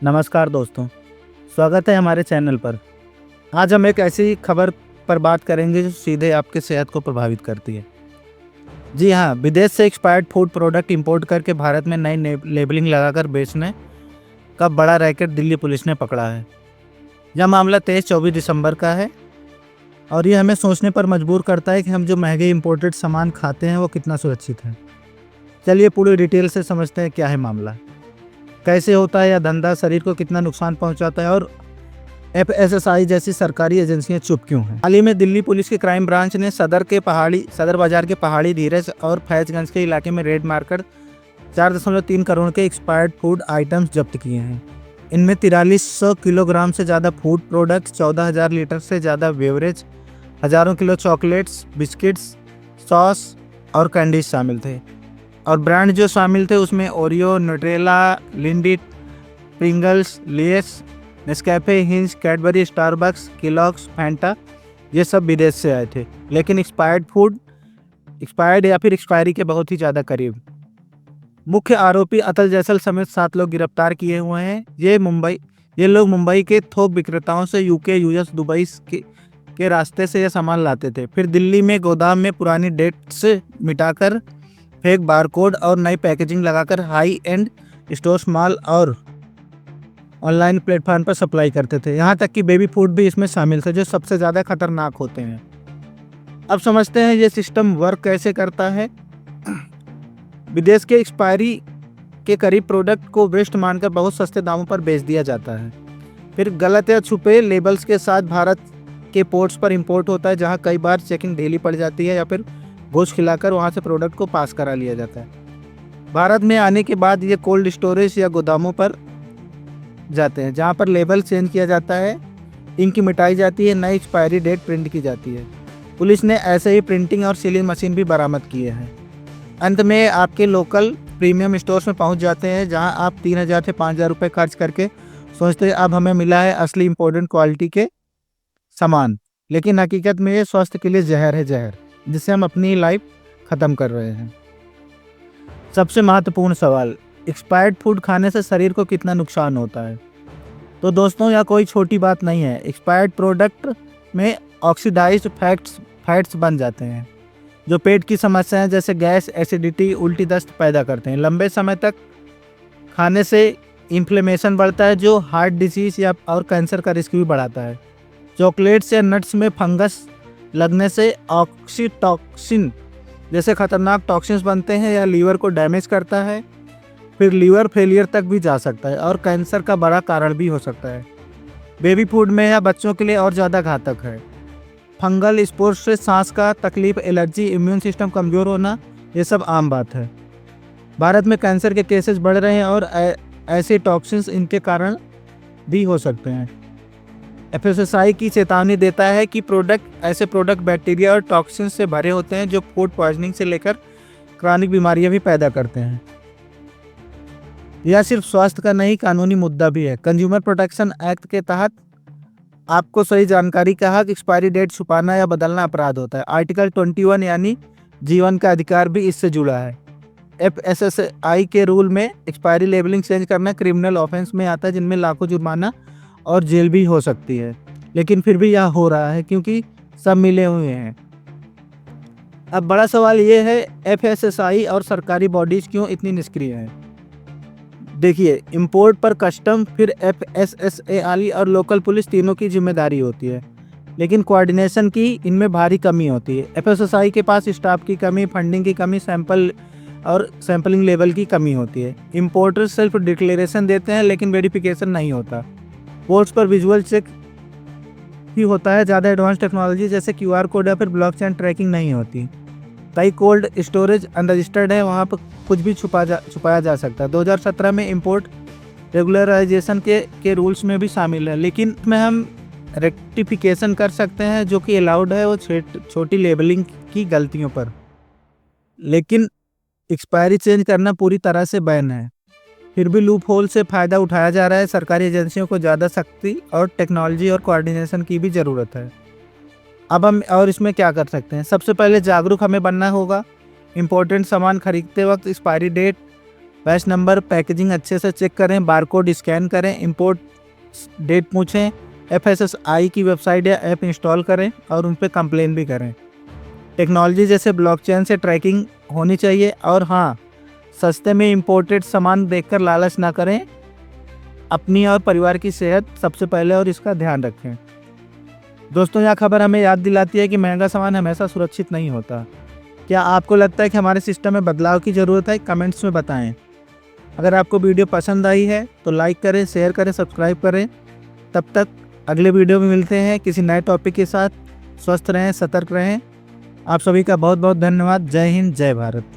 नमस्कार दोस्तों, स्वागत है हमारे चैनल पर। आज हम एक ऐसी खबर पर बात करेंगे जो सीधे आपकी सेहत को प्रभावित करती है। जी हाँ, विदेश से एक्सपायर्ड फूड प्रोडक्ट इंपोर्ट करके भारत में नई लेबलिंग लगाकर बेचने का बड़ा रैकेट दिल्ली पुलिस ने पकड़ा है। यह मामला 23-24 दिसंबर का है और ये हमें सोचने पर मजबूर करता है कि हम जो महंगे इंपोर्टेड सामान खाते हैं वो कितना सुरक्षित है। चलिए पूरी डिटेल से समझते हैं क्या है मामला, कैसे होता है यह धंधा, शरीर को कितना नुकसान पहुंचाता है और एफएसएसआई जैसी सरकारी एजेंसियां चुप क्यों हैं। हाल ही में दिल्ली पुलिस के क्राइम ब्रांच ने सदर बाजार के पहाड़ी धीरज और फैजगंज के इलाके में रेड मारकर 4.3 करोड़ के एक्सपायर्ड फूड आइटम्स जब्त किए हैं। इनमें 4300 किलोग्राम से ज़्यादा फूड प्रोडक्ट्स, 14,000 लीटर से ज़्यादा बेवरेज, हज़ारों किलो चॉकलेट्स, बिस्किट्स, सॉस और कैंडीज शामिल थे। और ब्रांड जो शामिल थे उसमें Oreo, Nutrela, Lindy, Pringles, less, Nescafe, hinge, Cadbury, Starbucks, Kellogg's, Fanta, ये सब विदेश से आए थे, लेकिन एक्सपायर्ड या फिर एक्सपायरी के बहुत ही ज़्यादा करीब। मुख्य आरोपी अतल जैसल समेत 7 लोग गिरफ्तार किए हुए हैं। ये लोग मुंबई के थोक विक्रेताओं से यूके, यूएस, दुबई के रास्ते से यह सामान लाते थे, फिर दिल्ली में गोदाम में पुरानी डेट से मिटाकर फेक बारकोड और नई पैकेजिंग लगाकर हाई एंड स्टोर्स, मॉल और ऑनलाइन प्लेटफॉर्म पर सप्लाई करते थे। यहाँ तक कि बेबी फूड भी इसमें शामिल थे, जो सबसे ज़्यादा खतरनाक होते हैं। अब समझते हैं ये सिस्टम वर्क कैसे करता है। विदेश के एक्सपायरी के करीब प्रोडक्ट को वेस्ट मानकर बहुत सस्ते दामों पर बेच दिया जाता है, फिर गलत या छुपे लेबल्स के साथ भारत के पोर्ट्स पर इंपोर्ट होता है, जहाँ कई बार चेकिंग ढीली पड़ जाती है या फिर घूस खिलाकर वहाँ से प्रोडक्ट को पास करा लिया जाता है। भारत में आने के बाद ये कोल्ड स्टोरेज या गोदामों पर जाते हैं, जहाँ पर लेबल चेंज किया जाता है, इंक मिटाई जाती है, नई एक्सपायरी डेट प्रिंट की जाती है। पुलिस ने ऐसे ही प्रिंटिंग और सीलिंग मशीन भी बरामद किए हैं। अंत में आपके लोकल प्रीमियम स्टोर्स में पहुँच जाते हैं, जहाँ आप 3,000 से 5,000 रुपये खर्च करके सोचते हैं अब हमें मिला है असली इम्पोर्टेंट क्वालिटी के सामान, लेकिन हकीकत में ये स्वास्थ्य के लिए जहर है, जहर जिससे हम अपनी लाइफ ख़त्म कर रहे हैं। सबसे महत्वपूर्ण सवाल, एक्सपायर्ड फूड खाने से शरीर को कितना नुकसान होता है। तो दोस्तों यह कोई छोटी बात नहीं है। एक्सपायर्ड प्रोडक्ट में ऑक्सीडाइज्ड फैट्स बन जाते हैं, जो पेट की समस्याएं जैसे गैस, एसिडिटी, उल्टी, दस्त पैदा करते हैं। लंबे समय तक खाने से इन्फ्लेमेशन बढ़ता है, जो हार्ट डिजीज़ या और कैंसर का रिस्क भी बढ़ाता है। चॉकलेट्स या नट्स में फंगस लगने से ऑक्सीटॉक्सिन जैसे खतरनाक टॉक्सिन्स बनते हैं या लीवर को डैमेज करता है, फिर लीवर फेलियर तक भी जा सकता है और कैंसर का बड़ा कारण भी हो सकता है। बेबी फूड में या बच्चों के लिए और ज़्यादा घातक है। फंगल स्पोर्स से सांस का तकलीफ, एलर्जी, इम्यून सिस्टम कमज़ोर होना, ये सब आम बात है। भारत में कैंसर के केसेस बढ़ रहे हैं और ऐसे टॉक्सिन्स इनके कारण भी हो सकते हैं। एफएसएसआई की चेतावनी देता है कि ऐसे प्रोडक्ट बैक्टीरिया और टॉक्सिन से भरे होते हैं, जो फूड पॉइजनिंग से लेकर क्रॉनिक बीमारियां भी पैदा करते हैं। यह सिर्फ स्वास्थ्य का नहीं, कानूनी मुद्दा भी है। कंज्यूमर प्रोटेक्शन एक्ट के तहत आपको सही जानकारी का हक, एक्सपायरी डेट छुपाना या बदलना अपराध होता है। आर्टिकल 21 यानी जीवन का अधिकार भी इससे जुड़ा है। एफएसएसआई के रूल में एक्सपायरी लेबलिंग चेंज करना क्रिमिनल ऑफेंस में आता है, जिनमें लाखों जुर्माना और जेल भी हो सकती है, लेकिन फिर भी यह हो रहा है क्योंकि सब मिले हुए हैं। अब बड़ा सवाल ये है, एफएसएसआई और सरकारी बॉडीज क्यों इतनी निष्क्रिय हैं। देखिए, इंपोर्ट पर कस्टम, फिर एफएसएसआई और लोकल पुलिस तीनों की जिम्मेदारी होती है, लेकिन कोऑर्डिनेशन की इनमें भारी कमी होती है। एफएसएसआई के पास स्टाफ की कमी, फंडिंग की कमी, सैंपलिंग लेवल की कमी होती है। इंपोर्टर्स सिर्फ डिक्लेरेशन देते हैं लेकिन वेरिफिकेशन नहीं होता। पोर्ट्स पर विजुअल चेक ही होता है, ज़्यादा एडवांस टेक्नोलॉजी जैसे क्यूआर कोड या फिर ब्लॉकचेन ट्रैकिंग नहीं होती। कई कोल्ड स्टोरेज अनरजिस्टर्ड है, वहाँ पर कुछ भी छुपाया जा सकता है। 2017 में इंपोर्ट रेगुलराइजेशन के रूल्स में भी शामिल है, लेकिन इसमें हम रेक्टिफिकेशन कर सकते हैं जो कि अलाउड है वो छोटी लेबलिंग की गलतियों पर, लेकिन एक्सपायरी चेंज करना पूरी तरह से बैन है। फिर भी लूप होल से फ़ायदा उठाया जा रहा है। सरकारी एजेंसियों को ज़्यादा सख्ती और टेक्नोलॉजी और कोऑर्डिनेशन की भी ज़रूरत है। अब हम और इसमें क्या कर सकते हैं। सबसे पहले जागरूक हमें बनना होगा। इम्पोर्टेंट सामान खरीदते वक्त expiry date batch number, packaging अच्छे से चेक करें, बारकोड स्कैन करें, इंपोर्ट डेट पूछें, FSSAI की वेबसाइट या ऐप इंस्टॉल करें और उन पर कंप्लेन भी करें। टेक्नोलॉजी जैसे ब्लॉकचेन से ट्रैकिंग होनी चाहिए। और हाँ, सस्ते में इंपोर्टेड सामान देखकर लालच ना करें। अपनी और परिवार की सेहत सबसे पहले और इसका ध्यान रखें। दोस्तों, यह खबर हमें याद दिलाती है कि महंगा सामान हमेशा सुरक्षित नहीं होता। क्या आपको लगता है कि हमारे सिस्टम में बदलाव की ज़रूरत है? कमेंट्स में बताएं। अगर आपको वीडियो पसंद आई है तो लाइक करें, शेयर करें, सब्सक्राइब करें। तब तक अगले वीडियो में मिलते हैं किसी नए टॉपिक के साथ। स्वस्थ रहें, सतर्क रहें। आप सभी का बहुत बहुत धन्यवाद। जय हिंद, जय भारत।